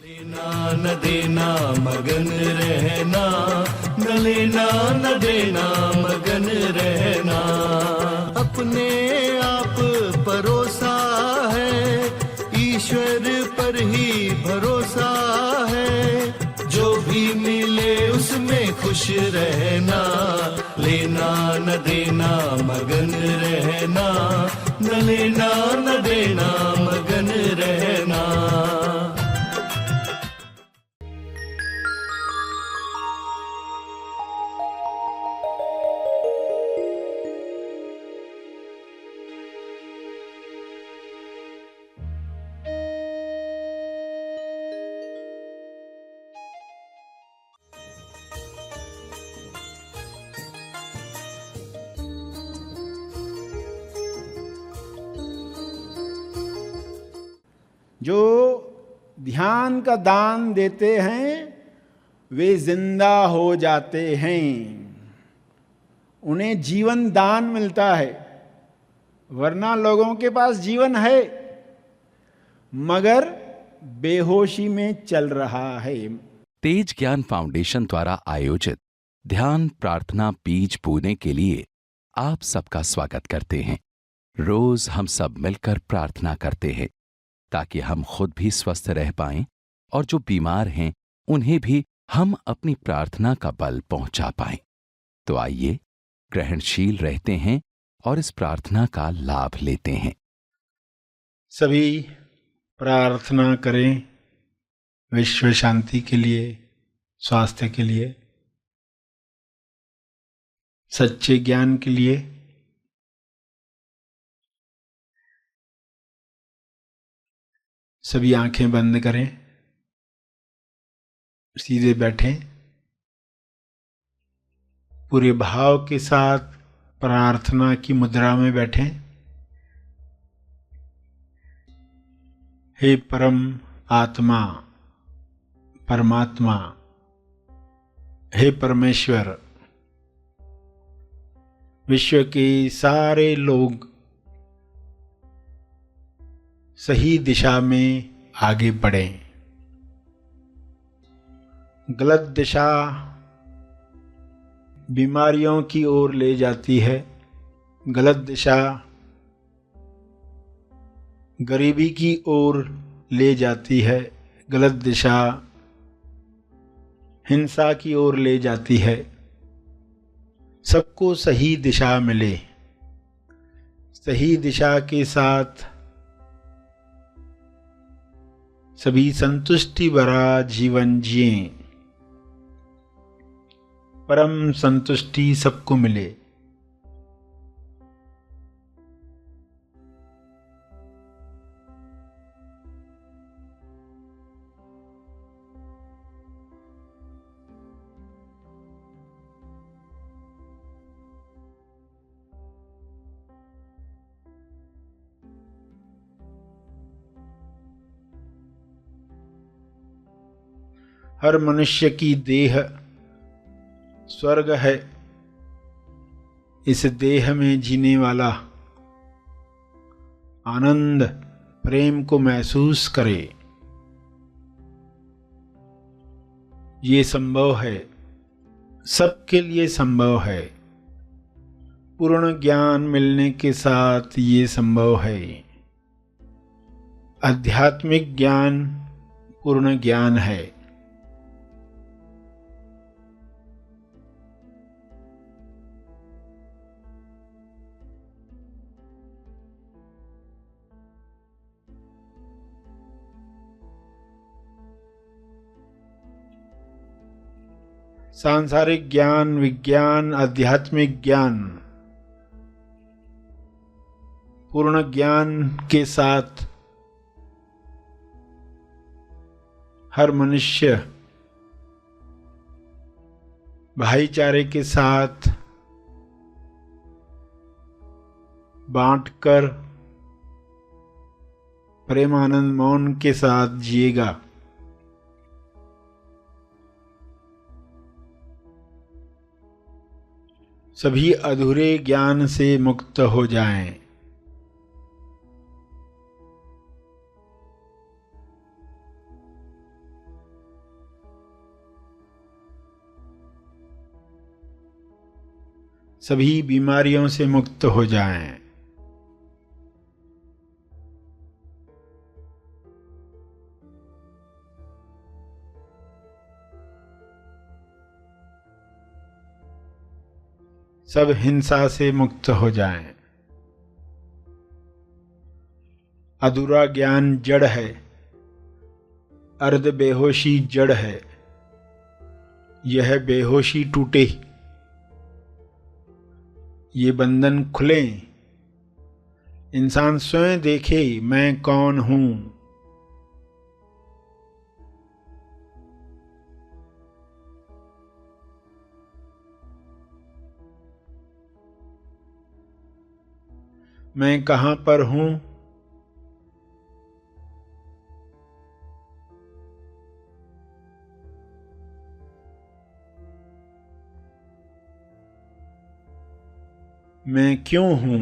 लेना न देना मगन रहना, न लेना न देना मगन रहना। अपने आप परोसा है, ईश्वर पर ही भरोसा है। जो भी मिले उसमें खुश रहना, लेना न देना मगन रहना, न लेना न देना मगन रहना। जो ध्यान का दान देते हैं वे जिंदा हो जाते हैं, उन्हें जीवन दान मिलता है। वरना लोगों के पास जीवन है मगर बेहोशी में चल रहा है। तेज ज्ञान फाउंडेशन द्वारा आयोजित ध्यान प्रार्थना बीज बोने के लिए आप सबका स्वागत करते हैं। रोज हम सब मिलकर प्रार्थना करते हैं ताकि हम खुद भी स्वस्थ रह पाएं और जो बीमार हैं उन्हें भी हम अपनी प्रार्थना का बल पहुंचा पाएं। तो आइए ग्रहणशील रहते हैं और इस प्रार्थना का लाभ लेते हैं। सभी प्रार्थना करें विश्व शांति के लिए, स्वास्थ्य के लिए, सच्चे ज्ञान के लिए। सभी आंखें बंद करें, सीधे बैठें, पूरे भाव के साथ प्रार्थना की मुद्रा में बैठें। हे परम आत्मा, परमात्मा, हे परमेश्वर, विश्व के सारे लोग सही दिशा में आगे बढ़ें। गलत दिशा बीमारियों की ओर ले जाती है, गलत दिशा गरीबी की ओर ले जाती है, गलत दिशा हिंसा की ओर ले जाती है। सबको सही दिशा मिले, सही दिशा के साथ सभी संतुष्टि भरा जीवन जिएं, परम संतुष्टि सबको मिले। हर मनुष्य की देह स्वर्ग है। इस देह में जीने वाला आनंद प्रेम को महसूस करे, ये संभव है, सबके लिए संभव है। पूर्ण ज्ञान मिलने के साथ ये संभव है। आध्यात्मिक ज्ञान पूर्ण ज्ञान है। सांसारिक ज्ञान, विज्ञान, आध्यात्मिक ज्ञान पूर्ण ज्ञान के साथ हर मनुष्य भाईचारे के साथ बांटकर प्रेमानंद मौन के साथ जिएगा। सभी अधूरे ज्ञान से मुक्त हो जाएं। सभी बीमारियों से मुक्त हो जाएं। सब हिंसा से मुक्त हो जाएं। अधूरा ज्ञान जड़ है, अर्ध बेहोशी जड़ है, यह बेहोशी टूटे, ये बंधन खुले, इंसान स्वयं देखे मैं कौन हूं। मैं कहां पर हूं? मैं क्यों हूं?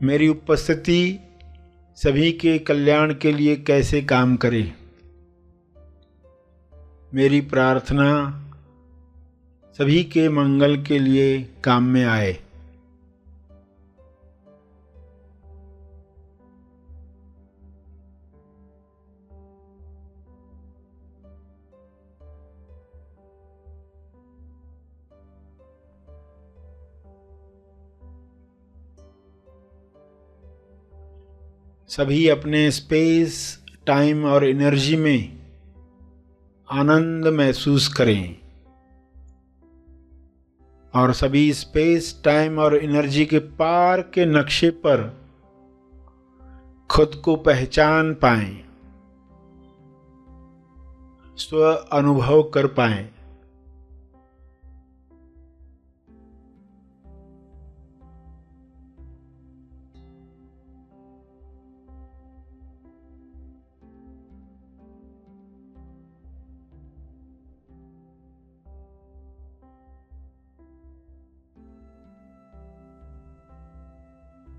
मेरी उपस्थिति सभी के कल्याण के लिए कैसे काम करे? मेरी प्रार्थना सभी के मंगल के लिए काम में आए। सभी अपने स्पेस, टाइम और एनर्जी में आनंद महसूस करें और सभी स्पेस, टाइम और एनर्जी के पार के नक्शे पर खुद को पहचान पाएं, स्व अनुभव कर पाएं।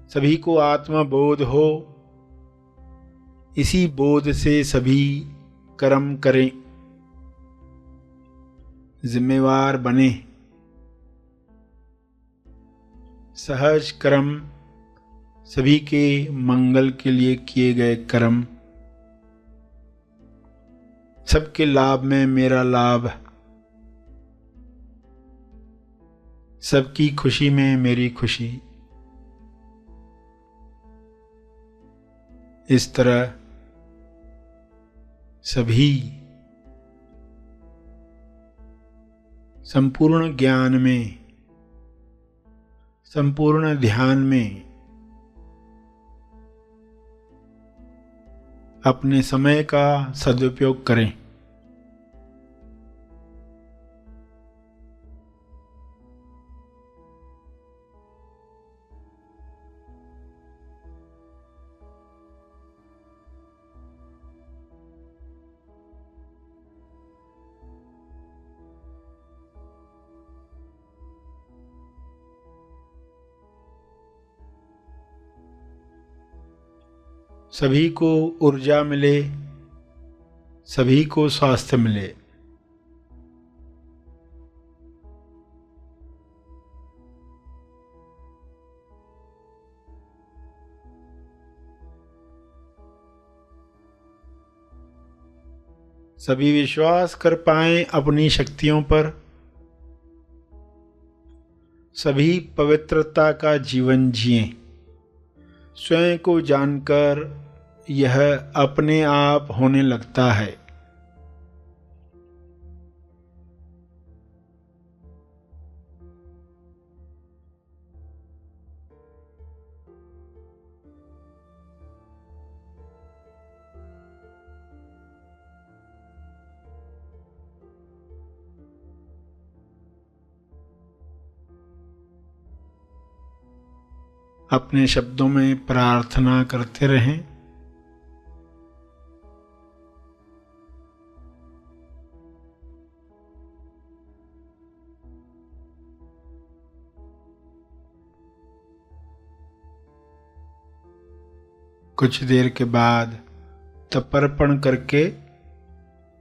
सभी को आत्मा बोध हो, इसी बोध से सभी कर्म करें, जिम्मेवार बने। सहज कर्म सभी के मंगल के लिए किए गए कर्म, सबके लाभ में मेरा लाभ, सबकी खुशी में मेरी खुशी। इस तरह सभी संपूर्ण ज्ञान में, संपूर्ण ध्यान में अपने समय का सदुपयोग करें। सभी को ऊर्जा मिले, सभी को स्वास्थ्य मिले। सभी विश्वास कर पाएं अपनी शक्तियों पर, सभी पवित्रता का जीवन जिएं। स्वयं को जानकर यह अपने आप होने लगता है। अपने शब्दों में प्रार्थना करते रहें। कुछ देर के बाद तर्पण करके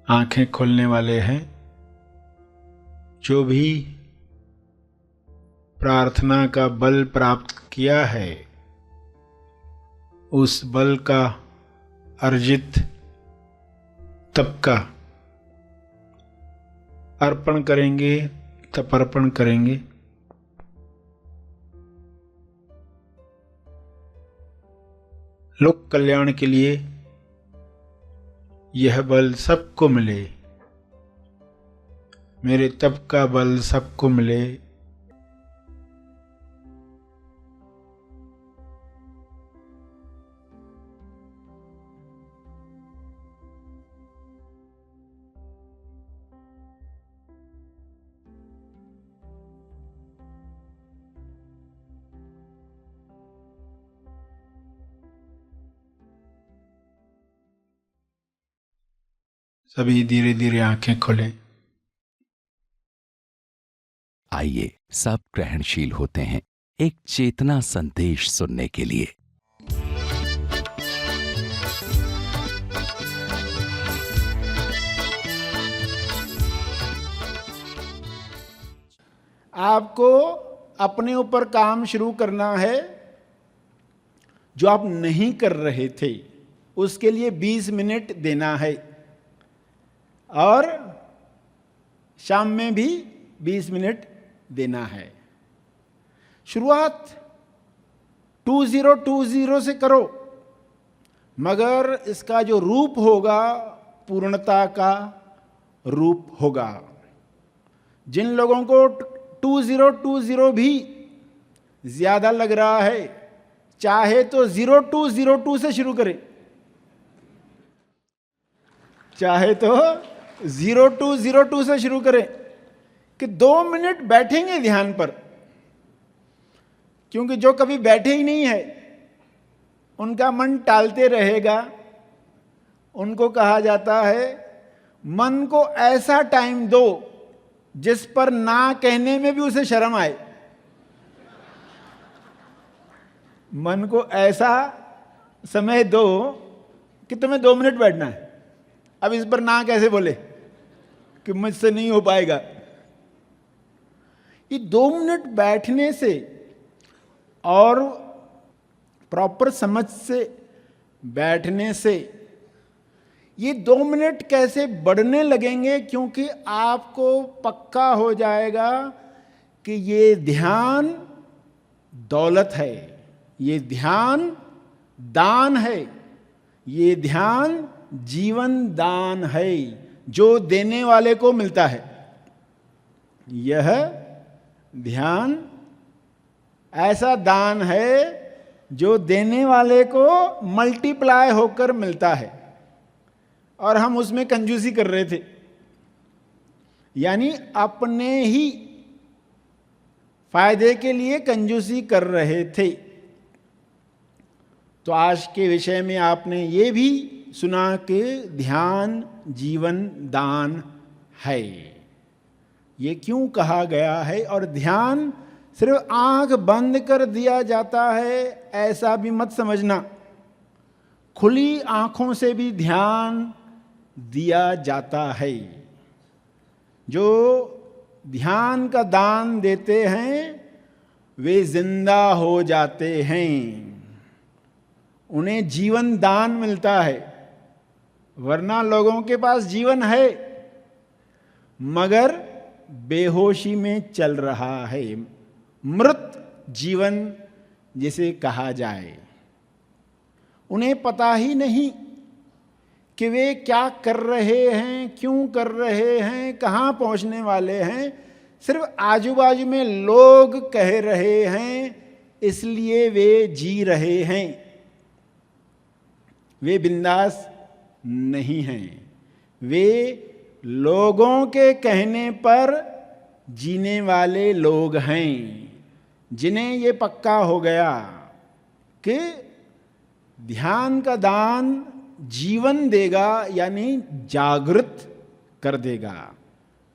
आंखें खोलने वाले हैं। जो भी प्रार्थना का बल प्राप्त किया है, उस बल का अर्जित तप का अर्पण करेंगे, तर्पण करेंगे। लोक कल्याण के लिए यह बल सबको मिले, मेरे तप का बल सबको मिले। सभी धीरे धीरे आंखें खोलें। आइए सब ग्रहणशील होते हैं एक चेतना संदेश सुनने के लिए। आपको अपने ऊपर काम शुरू करना है। जो आप नहीं कर रहे थे उसके लिए 20 मिनट देना है, और शाम में भी 20 मिनट देना है। शुरुआत 2020 से करो, मगर इसका जो रूप होगा पूर्णता का रूप होगा। जिन लोगों को 2020 भी ज्यादा लग रहा है, चाहे तो 0202 से शुरू करें, चाहे तो 0202 से शुरू करें कि 2 मिनट बैठेंगे ध्यान पर। क्योंकि जो कभी बैठे ही नहीं है उनका मन टालते रहेगा। उनको कहा जाता है मन को ऐसा टाइम दो जिस पर ना कहने में भी उसे शर्म आए। मन को ऐसा समय दो कि तुम्हें 2 मिनट बैठना है। अब इस पर ना कैसे बोले कि मुझसे नहीं हो पाएगा। ये 2 मिनट बैठने से और प्रॉपर समझ से बैठने से ये 2 मिनट कैसे बढ़ने लगेंगे, क्योंकि आपको पक्का हो जाएगा कि ये ध्यान दौलत है, ये ध्यान दान है, ये ध्यान जीवन दान है जो देने वाले को मिलता है। यह ध्यान ऐसा दान है जो देने वाले को मल्टीप्लाई होकर मिलता है, और हम उसमें कंजूसी कर रहे थे, यानी अपने ही फायदे के लिए कंजूसी कर रहे थे। तो आज के विषय में आपने ये भी सुना कि ध्यान जीवन दान है। ये क्यों कहा गया है? और ध्यान सिर्फ आंख बंद कर दिया जाता है ऐसा भी मत समझना। खुली आंखों से भी ध्यान दिया जाता है। जो ध्यान का दान देते हैं वे जिंदा हो जाते हैं, उन्हें जीवन दान मिलता है। वरना लोगों के पास जीवन है मगर बेहोशी में चल रहा है, मृत जीवन जिसे कहा जाए। उन्हें पता ही नहीं कि वे क्या कर रहे हैं, क्यों कर रहे हैं, कहाँ पहुंचने वाले हैं। सिर्फ आजू बाजू में लोग कह रहे हैं इसलिए वे जी रहे हैं। वे बिंदास नहीं हैं, वे लोगों के कहने पर जीने वाले लोग हैं, जिन्हें ये पक्का हो गया कि ध्यान का दान जीवन देगा, यानी जागृत कर देगा।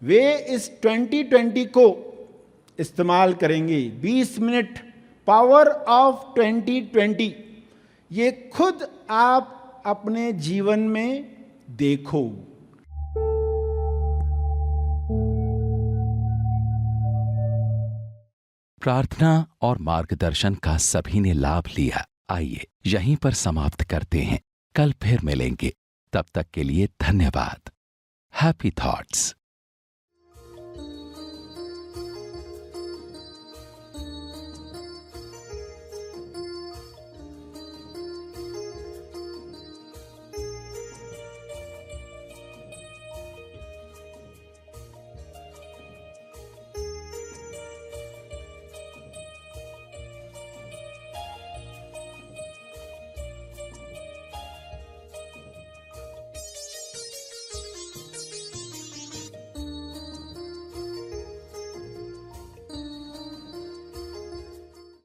वे इस 2020 को इस्तेमाल करेंगे। 20 मिनट पावर ऑफ 2020, ये खुद आप अपने जीवन में देखो। प्रार्थना और मार्गदर्शन का सभी ने लाभ लिया। आइए यहीं पर समाप्त करते हैं, कल फिर मिलेंगे। तब तक के लिए धन्यवाद। Happy thoughts.